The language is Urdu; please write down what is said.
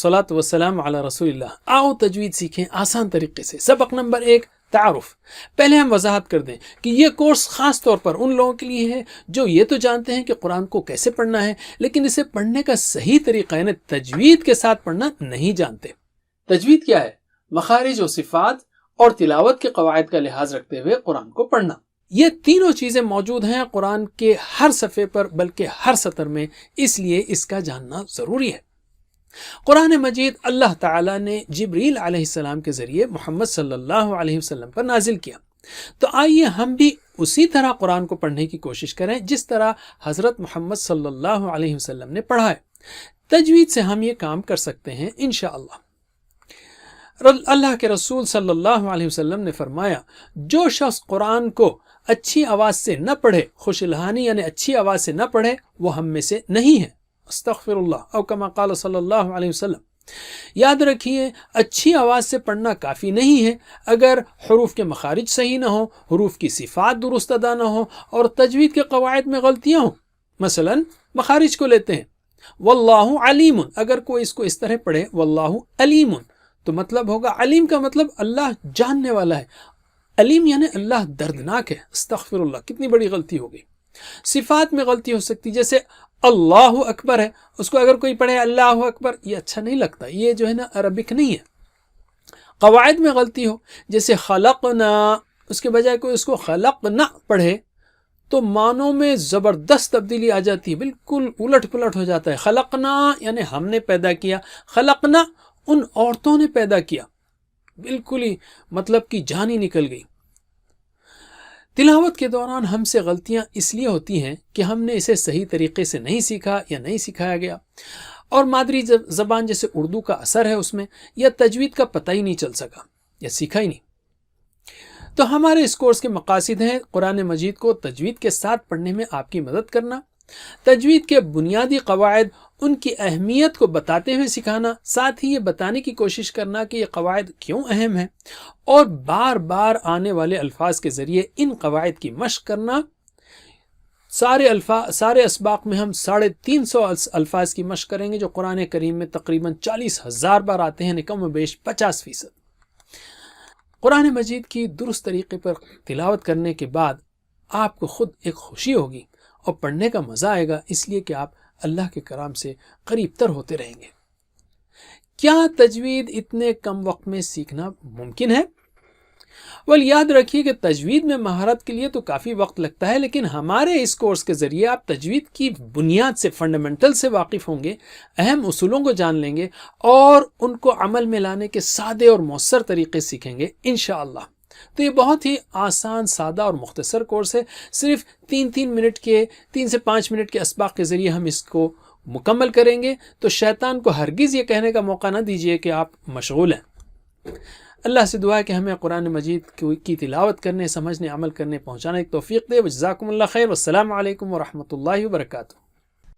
صلاۃ وسلام علی رسول اللہ۔ آؤ تجوید سیکھیں آسان طریقے سے۔ سبق نمبر 1، تعارف۔ پہلے ہم وضاحت کر دیں کہ یہ کورس خاص طور پر ان لوگوں کے لیے ہے جو یہ تو جانتے ہیں کہ قرآن کو کیسے پڑھنا ہے، لیکن اسے پڑھنے کا صحیح طریقہ یعنی تجوید کے ساتھ پڑھنا نہیں جانتے۔ تجوید کیا ہے؟ مخارج و صفات اور تلاوت کے قواعد کا لحاظ رکھتے ہوئے قرآن کو پڑھنا۔ یہ تینوں چیزیں موجود ہیں قرآن کے ہر صفحے پر بلکہ ہر سطر میں، اس لیے اس کا جاننا ضروری ہے۔ قرآن مجید اللہ تعالیٰ نے جبریل علیہ السلام کے ذریعے محمد صلی اللہ علیہ وسلم پر نازل کیا، تو آئیے ہم بھی اسی طرح قرآن کو پڑھنے کی کوشش کریں جس طرح حضرت محمد صلی اللہ علیہ وسلم نے پڑھا ہے۔ تجوید سے ہم یہ کام کر سکتے ہیں انشاءاللہ۔ اللہ کے رسول صلی اللہ علیہ وسلم نے فرمایا، جو شخص قرآن کو اچھی آواز سے نہ پڑھے، خوش الحانی یعنی اچھی آواز سے نہ پڑھے، وہ ہم میں سے نہیں ہے۔ استغفر اللہ او کما قال صلی اللہ علیہ وسلم۔ یاد رکھیے، اچھی آواز سے پڑھنا کافی نہیں ہے اگر حروف کے مخارج صحیح نہ ہوں، حروف کی صفات درست ادا نہ ہوں اور تجوید کے قواعد میں غلطیاں ہوں۔ مثلا مخارج کو لیتے ہیں، واللہ علیم، اگر کوئی اس کو اس طرح پڑھے واللہ علیم تو مطلب ہوگا، علیم کا مطلب اللہ جاننے والا ہے، علیم یعنی اللہ دردناک ہے۔ استغفر اللہ، کتنی بڑی غلطی ہو گئی۔ صفات میں غلطی ہو سکتی، جیسے اللہ اکبر ہے، اس کو اگر کوئی پڑھے اللہ اکبر، یہ اچھا نہیں لگتا، یہ جو ہے نا عربک نہیں ہے۔ قواعد میں غلطی ہو، جیسے خلقنا، اس کے بجائے کوئی اس کو خلقنا پڑھے تو معنوں میں زبردست تبدیلی آ جاتی ہے، بالکل الٹ پلٹ ہو جاتا ہے۔ خلقنا یعنی ہم نے پیدا کیا، خلقنا ان عورتوں نے پیدا کیا، بالکل ہی مطلب کی جان ہی نکل گئی۔ تلاوت کے دوران ہم سے غلطیاں اس لیے ہوتی ہیں کہ ہم نے اسے صحیح طریقے سے نہیں سیکھا یا نہیں سکھایا گیا، اور مادری زبان جیسے اردو کا اثر ہے اس میں، یا تجوید کا پتہ ہی نہیں چل سکا یا سیکھا ہی نہیں۔ تو ہمارے اس کورس کے مقاصد ہیں قرآن مجید کو تجوید کے ساتھ پڑھنے میں آپ کی مدد کرنا، تجوید کے بنیادی قواعد، ان کی اہمیت کو بتاتے ہوئے سکھانا، ساتھ ہی یہ بتانے کی کوشش کرنا کہ یہ قواعد کیوں اہم ہیں، اور بار بار آنے والے الفاظ کے ذریعے ان قواعد کی مشق کرنا۔ سارے اسباق میں ہم 350 الفاظ کی مشق کریں گے جو قرآن کریم میں تقریباً 40,000 بار آتے ہیں، کم و بیش 50%۔ قرآن مجید کی درست طریقے پر تلاوت کرنے کے بعد آپ کو خود ایک خوشی ہوگی اور پڑھنے کا مزہ آئے گا، اس لیے کہ آپ اللہ کے کرام سے قریب تر ہوتے رہیں گے۔ کیا تجوید اتنے کم وقت میں سیکھنا ممکن ہے؟ یاد رکھیے کہ تجوید میں مہارت کے لیے تو کافی وقت لگتا ہے، لیکن ہمارے اس کورس کے ذریعے آپ تجوید کی بنیاد سے، فنڈامنٹل سے واقف ہوں گے، اہم اصولوں کو جان لیں گے اور ان کو عمل میں لانے کے سادے اور مؤثر طریقے سیکھیں گے انشاءاللہ۔ تو یہ بہت ہی آسان، سادہ اور مختصر کورس ہے۔ صرف 3 سے 5 منٹ کے اسباق کے ذریعے ہم اس کو مکمل کریں گے، تو شیطان کو ہرگز یہ کہنے کا موقع نہ دیجیے کہ آپ مشغول ہیں۔ اللہ سے دعا ہے کہ ہمیں قرآن مجید کی تلاوت کرنے، سمجھنے، عمل کرنے، پہنچانے کی توفیق دے۔ جزاکم اللہ خیر، والسلام علیکم ورحمۃ اللہ وبرکاتہ۔